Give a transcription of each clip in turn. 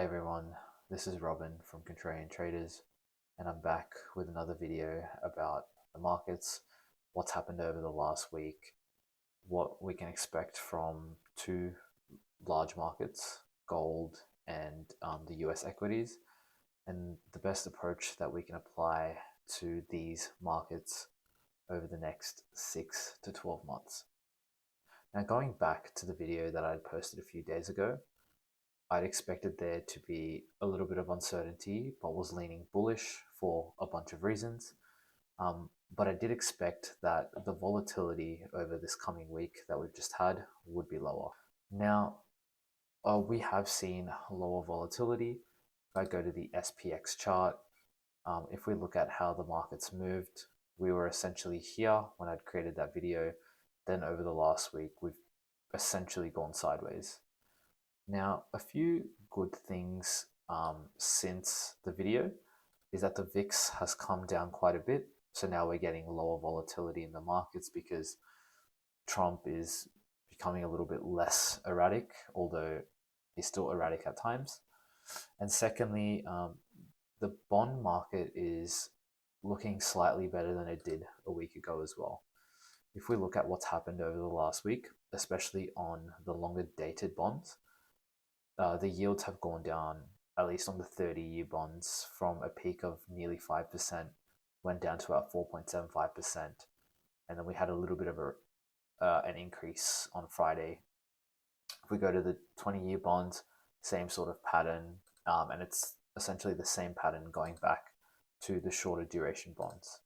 Hey everyone, this is Robin from Contrarian Traders, and I'm back with another video about the markets, what's happened over the last week, what we can expect from two large markets, gold and the US equities, and the best approach that we can apply to these markets over the next 6 to 12 months. Now, going back to the video that I posted a few days ago, I'd expected there to be a little bit of uncertainty, but was leaning bullish for a bunch of reasons. But I did expect that the volatility over this coming week that we've just had would be lower. Now, we have seen lower volatility. If I go to the SPX chart, if we look at how the markets moved, we were essentially here when I'd created that video. Then over the last week, we've essentially gone sideways. Now, a few good things since the video is that the VIX has come down quite a bit. So now we're getting lower volatility in the markets because Trump is becoming a little bit less erratic, although he's still erratic at times. And secondly, the bond market is looking slightly better than it did a week ago as well. If we look at what's happened over the last week, especially on the longer dated bonds, the yields have gone down, at least on the 30-year bonds, from a peak of nearly 5%, went down to about 4.75%. And then we had a little bit of an increase on Friday. If we go to the 20-year bonds, same sort of pattern, and it's essentially the same pattern going back to the shorter duration bonds.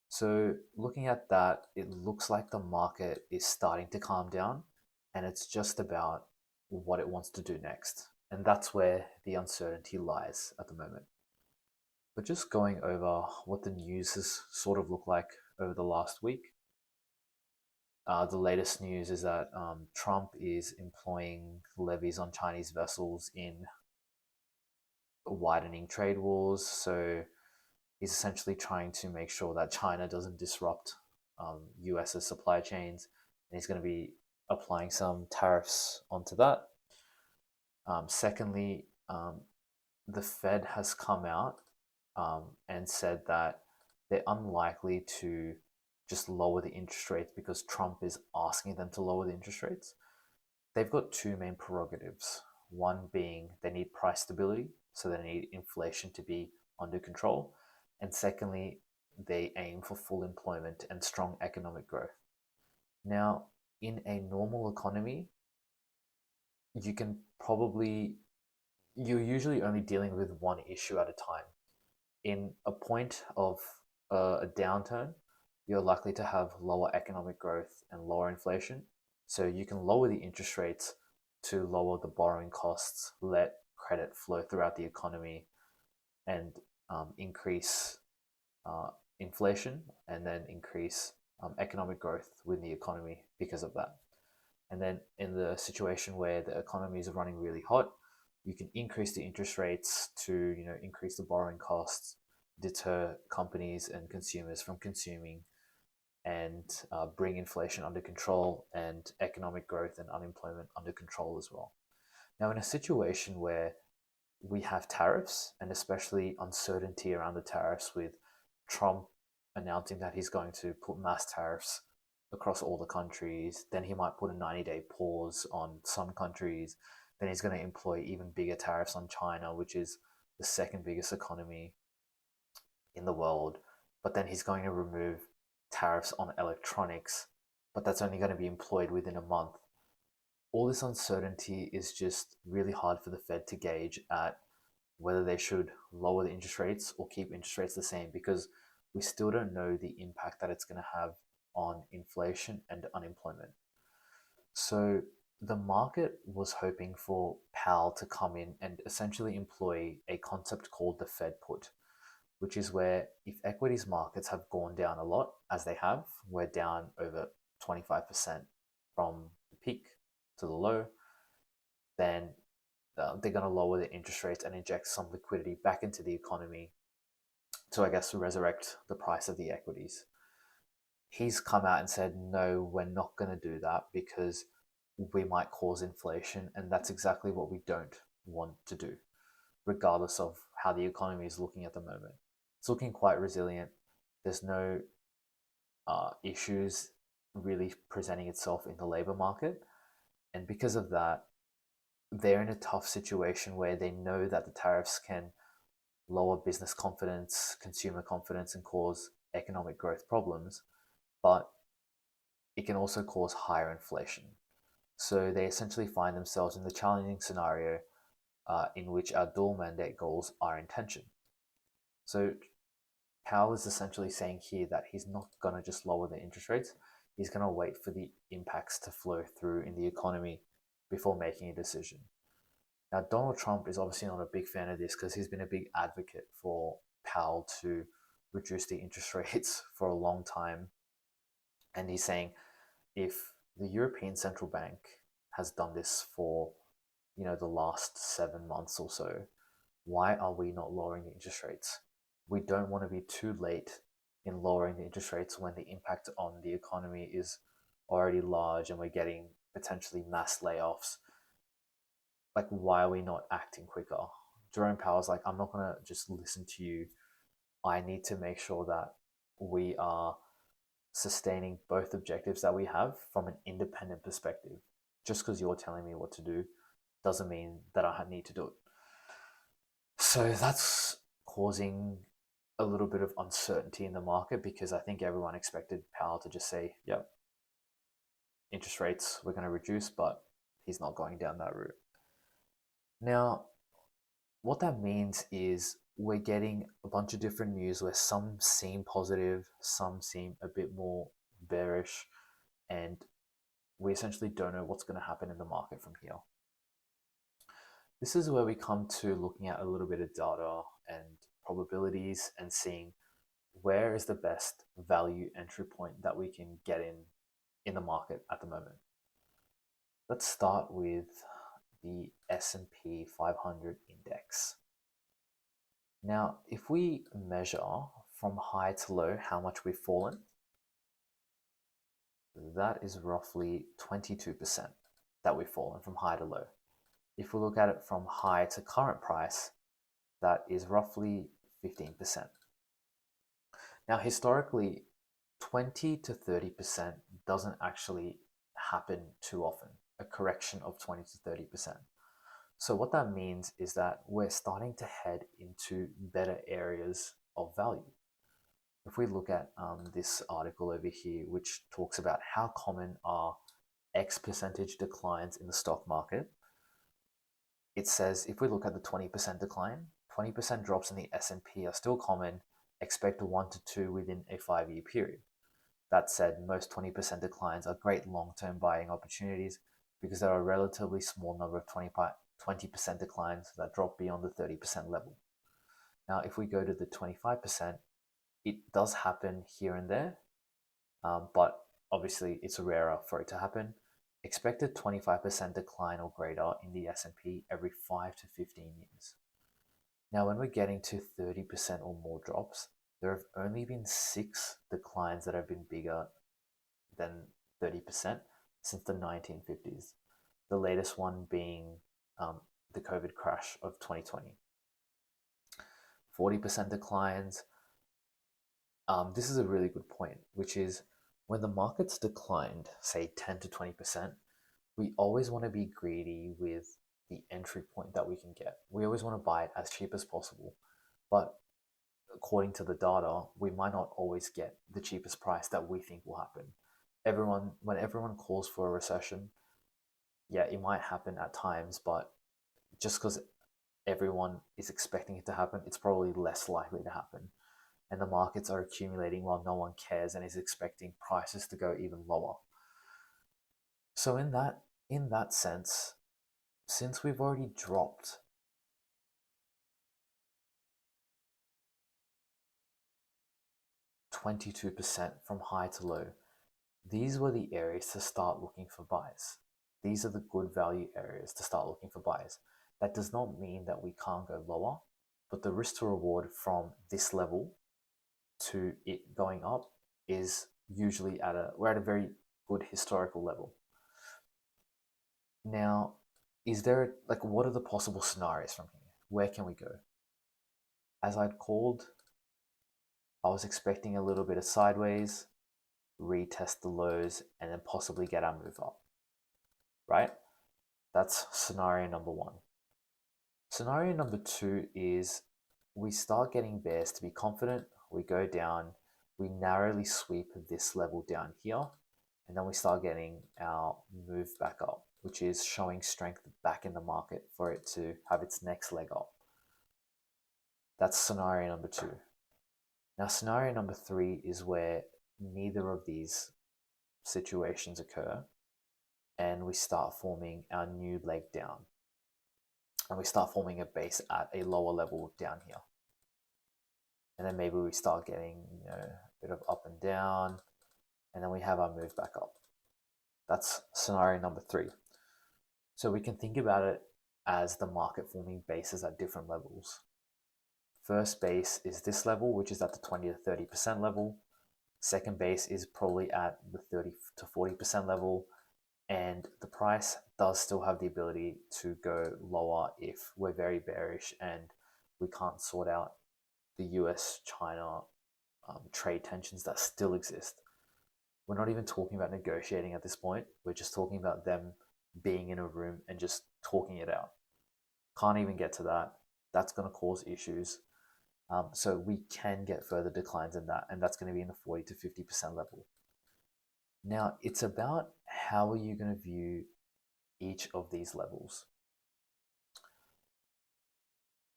So looking at that, it looks like the market is starting to calm down, and it's just about what it wants to do next. And that's where the uncertainty lies at the moment. But just going over what the news has sort of looked like over the last week, the latest news is that Trump is employing levies on Chinese vessels in widening trade wars. So he's essentially trying to make sure that China doesn't disrupt US's supply chains, and he's going to be applying some tariffs onto that. Secondly, the Fed has come out and said that they're unlikely to just lower the interest rates because Trump is asking them to lower the interest rates. They've got two main prerogatives. One being they need price stability, so they need inflation to be under control. And secondly, they aim for full employment and strong economic growth. Now, in a normal economy, you're usually only dealing with one issue at a time. In a point of a downturn, you're likely to have lower economic growth and lower inflation. So you can lower the interest rates to lower the borrowing costs, let credit flow throughout the economy, and increase inflation, and then increase economic growth within the economy because of that. And then in the situation where the economy is running really hot, you can increase the interest rates to increase the borrowing costs, deter companies and consumers from consuming, and bring inflation under control and economic growth and unemployment under control as well. Now, in a situation where we have tariffs, and especially uncertainty around the tariffs, with Trump announcing that he's going to put mass tariffs across all the countries, then he might put a 90-day pause on some countries, then he's going to employ even bigger tariffs on China, which is the second biggest economy in the world. But then he's going to remove tariffs on electronics, but that's only going to be employed within a month. All this uncertainty is just really hard for the Fed to gauge at whether they should lower the interest rates or keep interest rates the same, because we still don't know the impact that it's going to have on inflation and unemployment. So the market was hoping for Powell to come in and essentially employ a concept called the Fed put, which is where if equities markets have gone down a lot, as they have, we're down over 25% from the peak to the low, then they're going to lower the interest rates and inject some liquidity back into the economy to, I guess, resurrect the price of the equities. He's come out and said, no, we're not going to do that because we might cause inflation, and that's exactly what we don't want to do. regardless of how the economy is looking at the moment. It's looking quite resilient. There's no issues really presenting itself in the labor market. And because of that, they're in a tough situation where they know that the tariffs can lower business confidence, consumer confidence, and cause economic growth problems, but it can also cause higher inflation. So they essentially find themselves in the challenging scenario in which our dual mandate goals are in tension. So Powell is essentially saying here that he's not going to just lower the interest rates. He's going to wait for the impacts to flow through in the economy before making a decision. Now, Donald Trump is obviously not a big fan of this because he's been a big advocate for Powell to reduce the interest rates for a long time. And he's saying if the European Central Bank has done this for, the last 7 months or so, why are we not lowering the interest rates? We don't want to be too late in lowering the interest rates when the impact on the economy is already large and we're getting potentially mass layoffs. Like, why are we not acting quicker? Jerome Powell's like, I'm not going to just listen to you. I need to make sure that we are sustaining both objectives that we have from an independent perspective. Just because you're telling me what to do doesn't mean that I need to do it. So that's causing a little bit of uncertainty in the market because I think everyone expected Powell to just say, yep, interest rates we're going to reduce, but he's not going down that route. Now, what that means is we're getting a bunch of different news where some seem positive, some seem a bit more bearish, and we essentially don't know what's going to happen in the market from here. This is where we come to looking at a little bit of data and probabilities and seeing where is the best value entry point that we can get in the market at the moment. Let's start with the S&P 500 index. Now, if we measure from high to low how much we've fallen, that is roughly 22% that we've fallen from high to low. If we look at it from high to current price, that is roughly 15%. Now, historically, 20 to 30% doesn't actually happen too often, a correction of 20 to 30%. So what that means is that we're starting to head into better areas of value. If we look at this article over here, which talks about how common are X percentage declines in the stock market, it says if we look at the 20% decline, 20% drops in the S&P are still common, expect 1 to 2 within a 5-year period. That said, most 20% declines are great long-term buying opportunities because there are a relatively small number of 20% declines that drop beyond the 30% level. Now, if we go to the 25%, it does happen here and there, but obviously it's rarer for it to happen. Expected 25% decline or greater in the S&P every 5 to 15 years. Now, when we're getting to 30% or more drops, there have only been 6 declines that have been bigger than 30% since the 1950s. The latest one being the COVID crash of 2020. 40% declines. This is a really good point, which is when the market's declined, say 10 to 20%, we always want to be greedy with the entry point that we can get. We always want to buy it as cheap as possible. But according to the data, we might not always get the cheapest price that we think will happen. When everyone calls for a recession, yeah, it might happen at times, but just because everyone is expecting it to happen, it's probably less likely to happen. And the markets are accumulating while no one cares and is expecting prices to go even lower. So in that sense, since we've already dropped 22% from high to low, these were the areas to start looking for buys. These are the good value areas to start looking for buys. That does not mean that we can't go lower, but the risk to reward from this level to it going up is usually we're at a very good historical level. Now, what are the possible scenarios from here? where can we go? As I'd called, I was expecting a little bit of sideways, retest the lows, and then possibly get our move up, right? That's scenario number one. Scenario number two is we start getting bears to be confident, we go down, we narrowly sweep this level down here, and then we start getting our move back up, which is showing strength back in the market for it to have its next leg up. That's scenario number two. Now, scenario number three is where neither of these situations occur, and we start forming our new leg down. And we start forming a base at a lower level down here. And then maybe we start getting, a bit of up and down, and then we have our move back up. That's scenario number three. So we can think about it as the market forming bases at different levels. First base is this level, which is at the 20 to 30% level. Second base is probably at the 30 to 40% level. And the price does still have the ability to go lower if we're very bearish and we can't sort out the US-China trade tensions that still exist. We're not even talking about negotiating at this point. We're just talking about them being in a room and just talking it out. Can't even get to that. That's going to cause issues. So we can get further declines in that, and that's going to be in the 40 to 50% level. Now, it's about how are you going to view each of these levels.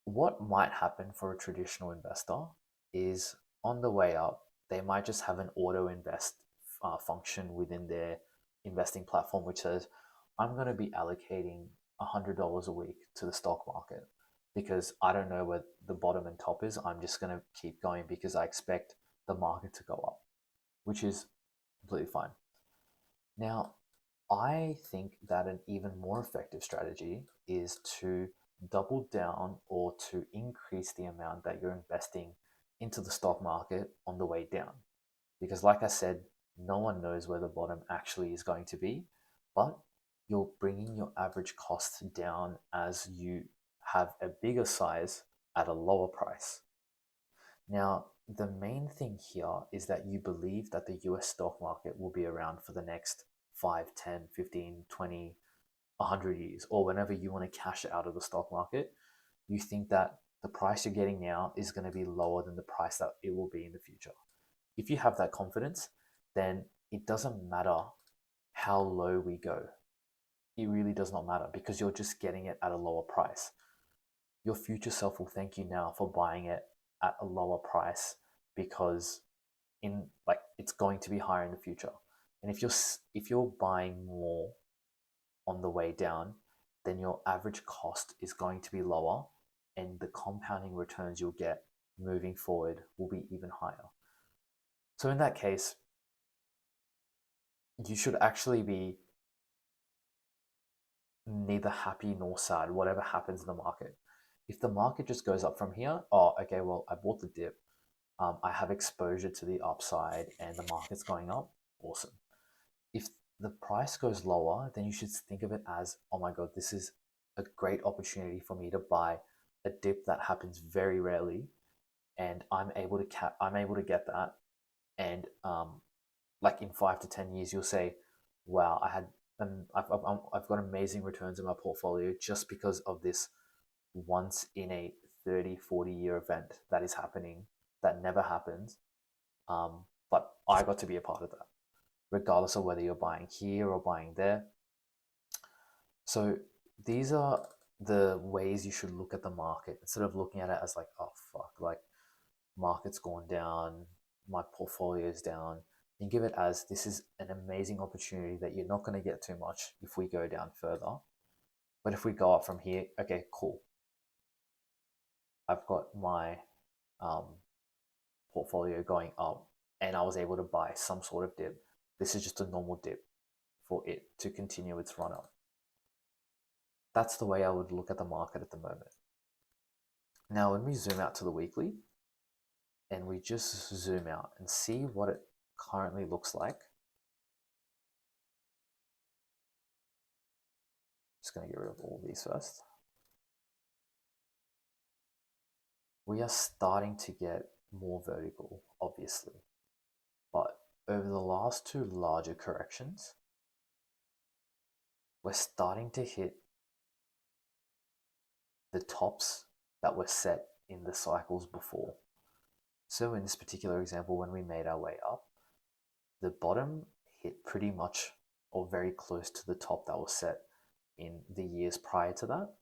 What might happen for a traditional investor is on the way up, they might just have an auto invest function within their investing platform, which says, I'm going to be allocating $100 a week to the stock market because I don't know where the bottom and top is. I'm just going to keep going because I expect the market to go up, which is completely fine. Now, I think that an even more effective strategy is to double down or to increase the amount that you're investing into the stock market on the way down. Because like I said, no one knows where the bottom actually is going to be, but you're bringing your average cost down as you have a bigger size at a lower price. Now, the main thing here is that you believe that the US stock market will be around for the next 5, 10, 15, 20, 100 years, or whenever you want to cash out of the stock market. You think that the price you're getting now is going to be lower than the price that it will be in the future. If you have that confidence, then it doesn't matter how low we go. It really does not matter because you're just getting it at a lower price. Your future self will thank you now for buying it at a lower price because it's going to be higher in the future. And if you're buying more on the way down, then your average cost is going to be lower and the compounding returns you'll get moving forward will be even higher. So in that case, you should actually be neither happy nor sad, whatever happens in the market. If the market just goes up from here, oh, okay, well, I bought the dip. I have exposure to the upside and the market's going up. Awesome. If the price goes lower, then you should think of it as, oh my God, this is a great opportunity for me to buy a dip that happens very rarely. And I'm able to get that. And like in 5 to 10 years, you'll say, wow, I've got amazing returns in my portfolio just because of this once in a 30, 40 year event that is happening that never happens. But I got to be a part of that, regardless of whether you're buying here or buying there. So these are the ways you should look at the market instead of looking at it as like, oh fuck, like market's gone down, my portfolio is down. Think of it as this is an amazing opportunity that you're not going to get too much if we go down further. But if we go up from here, okay, cool. I've got my portfolio going up and I was able to buy some sort of dip. This is just a normal dip for it to continue its run up. That's the way I would look at the market at the moment. Now, when we zoom out to the weekly and we just zoom out and see what it currently looks like. Just going to get rid of all these first. we are starting to get more vertical, obviously. But over the last two larger corrections, we're starting to hit the tops that were set in the cycles before. So in this particular example, when we made our way up, the bottom hit pretty much or very close to the top that was set in the years prior to that.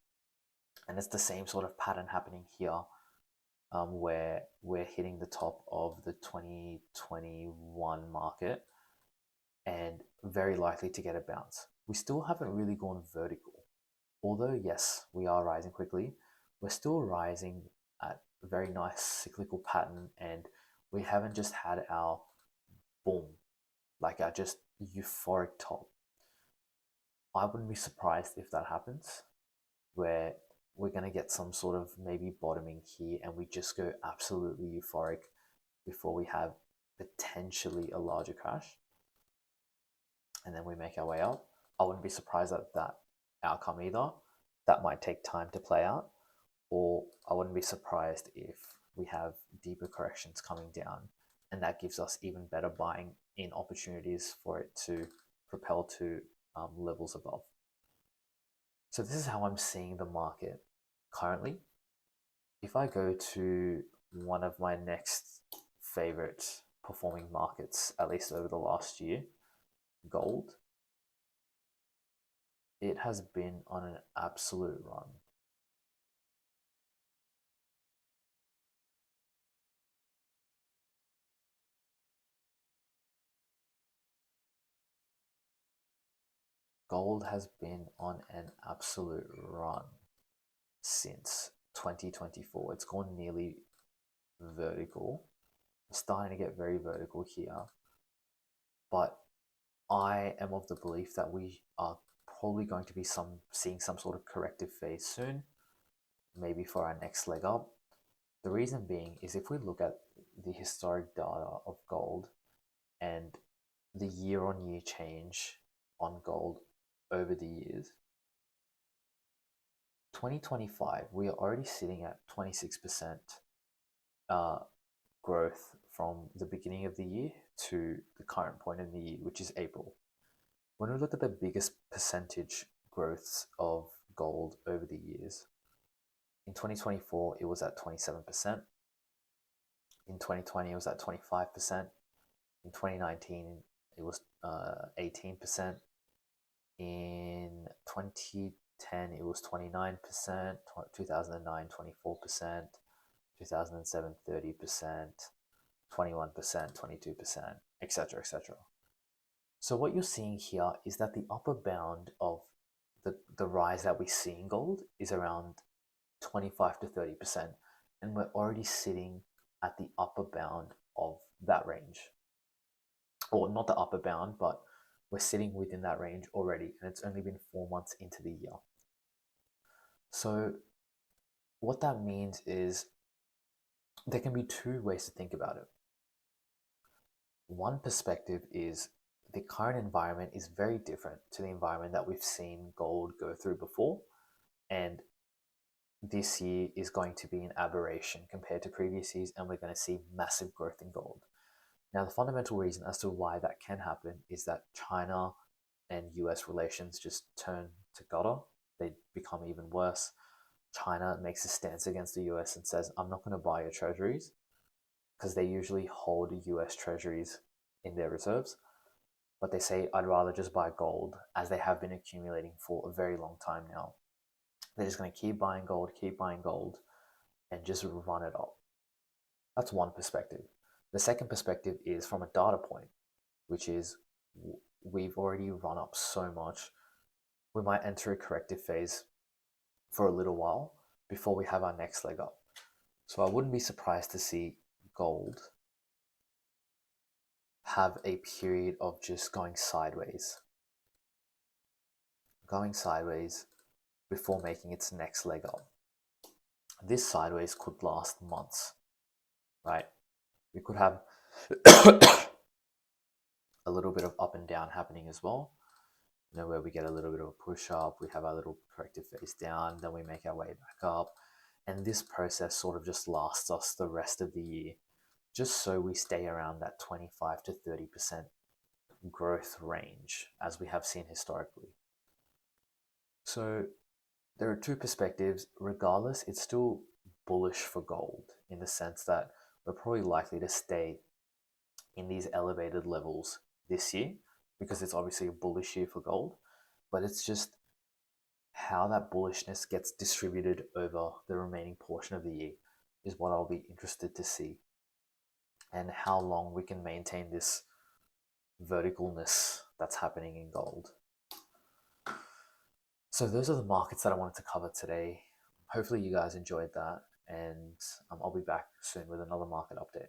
And it's the same sort of pattern happening here, where we're hitting the top of the 2021 market and very likely to get a bounce. We still haven't really gone vertical. Although, yes, we are rising quickly, we're still rising at a very nice cyclical pattern, and we haven't just had our boom, like our just euphoric top. I wouldn't be surprised if that happens, where we're going to get some sort of maybe bottoming here and we just go absolutely euphoric before we have potentially a larger crash, and then we make our way up. I wouldn't be surprised at that outcome either. That might take time to play out, or I wouldn't be surprised if we have deeper corrections coming down, and that gives us even better buying in opportunities for it to propel to levels above. So this is how I'm seeing the market currently. If I go to one of my next favorite performing markets, at least over the last year, gold, it has been on an absolute run. Gold has been on an absolute run since 2024. It's gone nearly vertical. It's starting to get very vertical here. But I am of the belief that we are probably going to be seeing some sort of corrective phase soon, maybe for our next leg up. The reason being is if we look at the historic data of gold and the year-on-year change on gold over the years, 2025, we are already sitting at 26% growth from the beginning of the year to the current point in the year, which is April. When we look at the biggest percentage growths of gold over the years, in 2024, it was at 27%. In 2020, it was at 25%. In 2019, it was 18%. In 2010, it was 29%. 2009, 24%. 2007, 30%. 21%, 22%, etc., etc. So what you're seeing here is that the upper bound of the rise that we see in gold is around 25 to 30%, and we're already sitting at the upper bound of that range. Or not the upper bound, but we're sitting within that range already, and it's only been 4 months into the year. So what that means is there can be two ways to think about it. One perspective is the current environment is very different to the environment that we've seen gold go through before, and this year is going to be an aberration compared to previous years, and we're going to see massive growth in gold. Now, the fundamental reason as to why that can happen is that China and US relations just turn to gutter. They become even worse. China makes a stance against the US and says, I'm not going to buy your treasuries, because they usually hold US treasuries in their reserves. But they say, I'd rather just buy gold, as they have been accumulating for a very long time now. They're just going to keep buying gold, and just run it up. That's one perspective. The second perspective is from a data point, which is we've already run up so much. We might enter a corrective phase for a little while before we have our next leg up. So I wouldn't be surprised to see gold have a period of just going sideways before making its next leg up. This sideways could last months, right? We could have a little bit of up and down happening as well, where we get a little bit of a push up, we have our little corrective phase down, then we make our way back up, And this process sort of just lasts us the rest of the year, just so we stay around that 25 to 30% growth range as we have seen historically. So there are two perspectives. Regardless, it's still bullish for gold in the sense that we're probably likely to stay in these elevated levels this year because it's obviously a bullish year for gold, but it's just how that bullishness gets distributed over the remaining portion of the year is what I'll be interested to see, and how long we can maintain this verticalness that's happening in gold. So those are the markets that I wanted to cover today. Hopefully you guys enjoyed that, and I'll be back soon with another market update.